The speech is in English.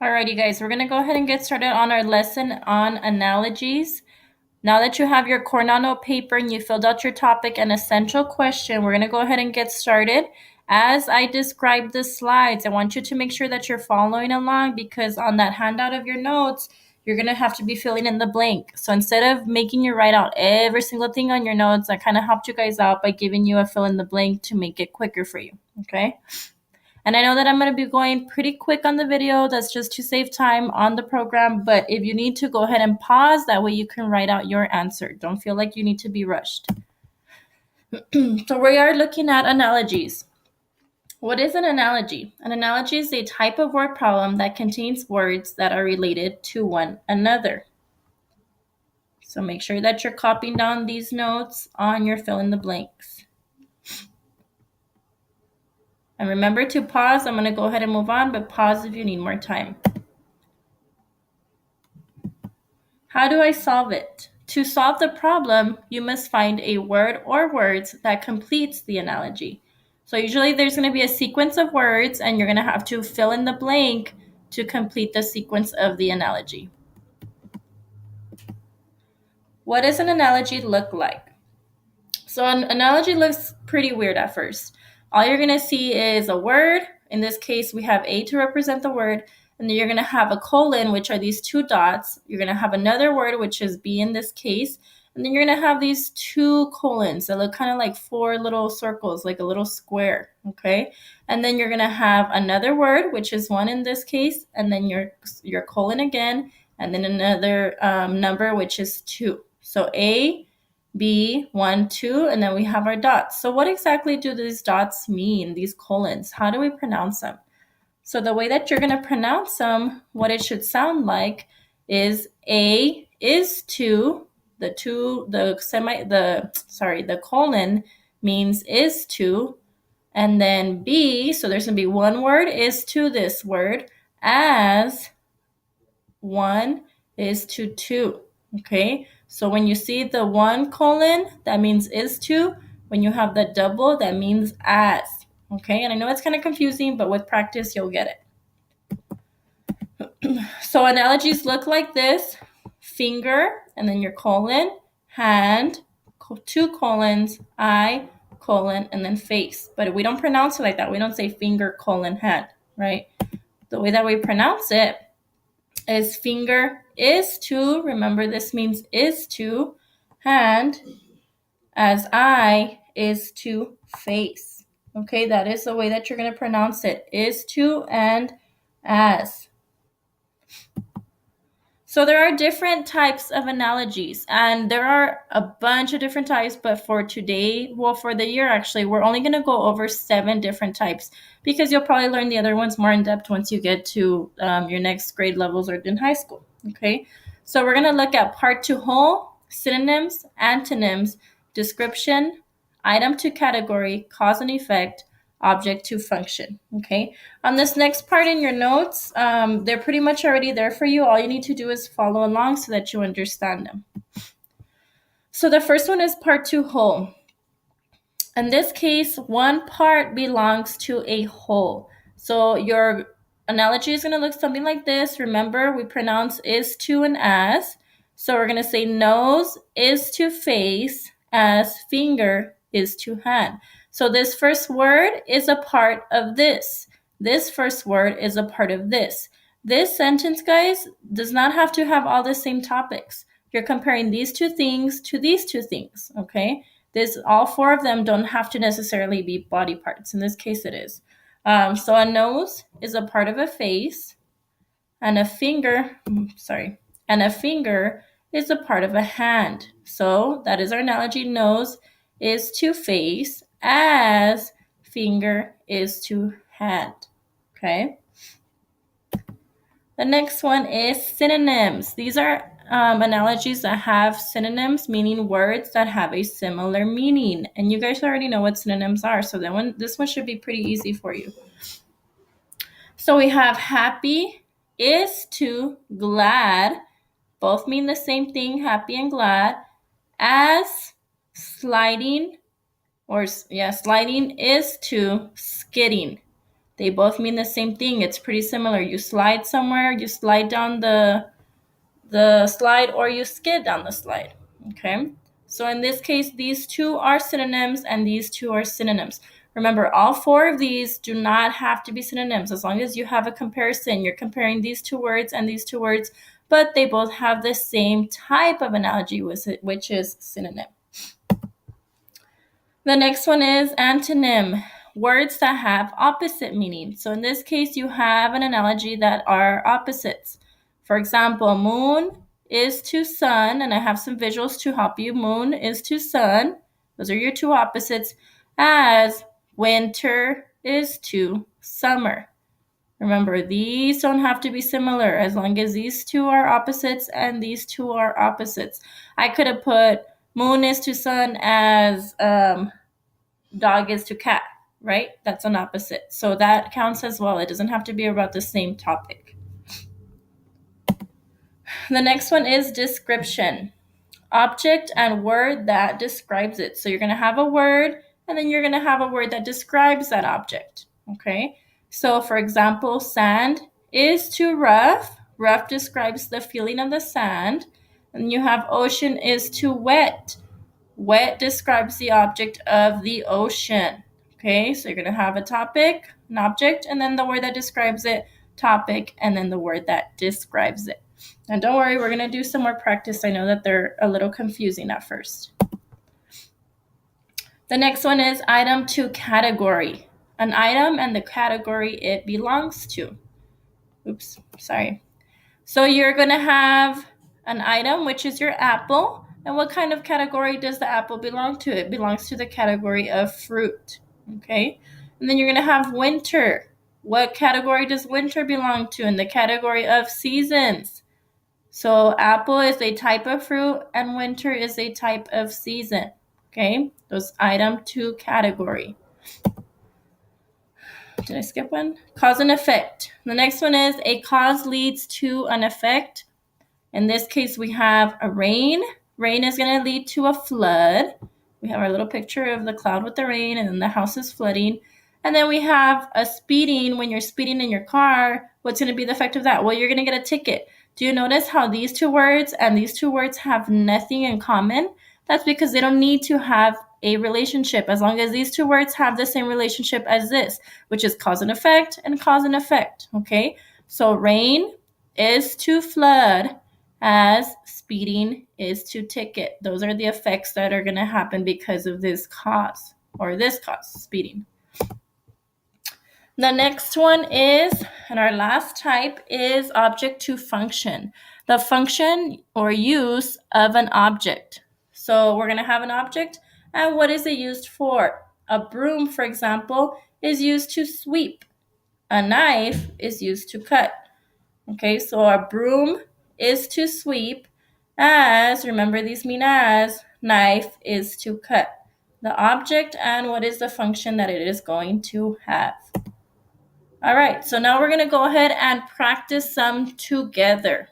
Alrighty, guys, we're going to go ahead and get started on our lesson on analogies. Now that you have your Coronado paper and you filled out your topic and essential question, we're going to go ahead and get started. As I describe the slides, I want you to make sure that you're following along because on that handout of your notes, you're going to have to be filling in the blank. So instead of making you write out every single thing on your notes, I kind of helped you guys out by giving you a fill in the blank to make it quicker for you, okay? And I know that I'm going to be going pretty quick on the video. That's just to save time on the program. But if you need to, go ahead and pause. That way you can write out your answer. Don't feel like you need to be rushed. So we are looking at analogies. What is an analogy? An analogy is a type of word problem that contains words that are related to one another. So make sure that you're copying down these notes on your fill in the blanks. And remember to pause. I'm going to go ahead and move on, but pause if you need more time. How do I solve it? To solve the problem, you must find a word or words that completes the analogy. So usually there's going to be a sequence of words and you're going to have to fill in the blank to complete the sequence of the analogy. What does an analogy look like? So an analogy looks pretty weird at first. All you're going to see is a word. In this case, we have A to represent the word. And then you're going to have a colon, which are these two dots. You're going to have another word, which is B in this case. And then you're going to have these two colons that look kind of like four little circles, like a little square, okay? And then you're going to have another word, which is 1 in this case, and then your colon again, and then another number, which is 2. So A, B, 1, 2, and then we have our dots. So what exactly do these dots mean, these colons? How do we pronounce them? So the way that you're going to pronounce them, what it should sound like is A is 2, the colon means is 2, and then B, so there's going to be one word is to this word, as 1 is to 2, okay? So when you see the 1 colon, that means is to. When you have the double, that means as, okay? And I know it's kind of confusing, but with practice, you'll get it. So analogies look like this: finger, and then your colon, hand, 2 colons, eye, colon, and then face. But we don't pronounce it like that. We don't say finger, colon, hand, right? The way that we pronounce it is finger is to, remember this means is to, hand, as eye is to face. Okay, that is the way that you're going to pronounce it, is to and as. So there are different types of analogies, and there are a bunch of different types, but for today, for the year actually, we're only going to go over 7 different types because you'll probably learn the other ones more in depth once you get to your next grade levels or in high school, okay? So we're going to look at part to whole, synonyms, antonyms, description, item to category, cause and effect, object to function, okay? On this next part in your notes, they're pretty much already there for you. All you need to do is follow along so that you understand them. So the first one is part to whole. In this case, one part belongs to a whole. So your analogy is going to look something like this. Remember, we pronounce is to and as. So we're going to say nose is to face as finger is to hand. So this first word is a part of this. This first word is a part of this. This sentence, guys, does not have to have all the same topics. You're comparing these 2 things to these 2 things, okay? All 4 of them don't have to necessarily be body parts. In this case, it is. So a nose is a part of a face, and a finger is a part of a hand. So that is our analogy. Nose is to face as finger is to hand, okay? The next one is synonyms. These are analogies that have synonyms, meaning words that have a similar meaning. And you guys already know what synonyms are, so this one should be pretty easy for you. So we have happy is to glad. Both mean the same thing, happy and glad. As sliding is to skidding. They both mean the same thing. It's pretty similar. You slide somewhere, you slide down the slide, or you skid down the slide. Okay? So in this case, these two are synonyms and these two are synonyms. Remember, all four of these do not have to be synonyms. As long as you have a comparison, you're comparing these two words and these two words, but they both have the same type of analogy, which is synonym. The next one is antonym, words that have opposite meaning. So in this case, you have an analogy that are opposites. For example, moon is to sun, and I have some visuals to help you. Moon is to sun. Those are your two opposites, as winter is to summer. Remember, these don't have to be similar as long as these two are opposites and these two are opposites. I could have put moon is to sun as dog is to cat, right? That's an opposite. So that counts as well. It doesn't have to be about the same topic. The next one is description. Object and word that describes it. So you're going to have a word, and then you're going to have a word that describes that object. Okay? So for example, sand is too rough. Rough describes the feeling of the sand. And you have ocean is too wet. Wet describes the object of the ocean. Okay, so you're going to have a topic, an object, and then the word that describes it, topic, and then the word that describes it. And don't worry, we're going to do some more practice. I know that they're a little confusing at first. The next one is item to category. An item and the category it belongs to. Oops, sorry. So you're going to have an item, which is your apple. And what kind of category does the apple belong to? It belongs to the category of fruit. Okay. And then you're going to have winter. What category does winter belong to? In the category of seasons. So apple is a type of fruit and winter is a type of season. Okay. Those item to category. Did I skip one? Cause and effect. The next one is a cause leads to an effect. In this case, we have a rain. Rain is going to lead to a flood. We have our little picture of the cloud with the rain, and then the house is flooding. And then we have a speeding. When you're speeding in your car, what's going to be the effect of that? Well, you're going to get a ticket. Do you notice how these two words and these two words have nothing in common? That's because they don't need to have a relationship as long as these two words have the same relationship as this, which is cause and effect and cause and effect. Okay, so rain is to flood, as speeding is to ticket. Those are the effects that are going to happen because of this cause, or this cause, speeding. The next one is, and our last type is object to function. The function or use of an object. So we're going to have an object, and what is it used for? A broom, for example, is used to sweep. A knife is used to cut. Okay, so a broom is to sweep, as, remember these mean as, knife is to cut. The object and what is the function that it is going to have. All right, so now we're going to go ahead and practice some together.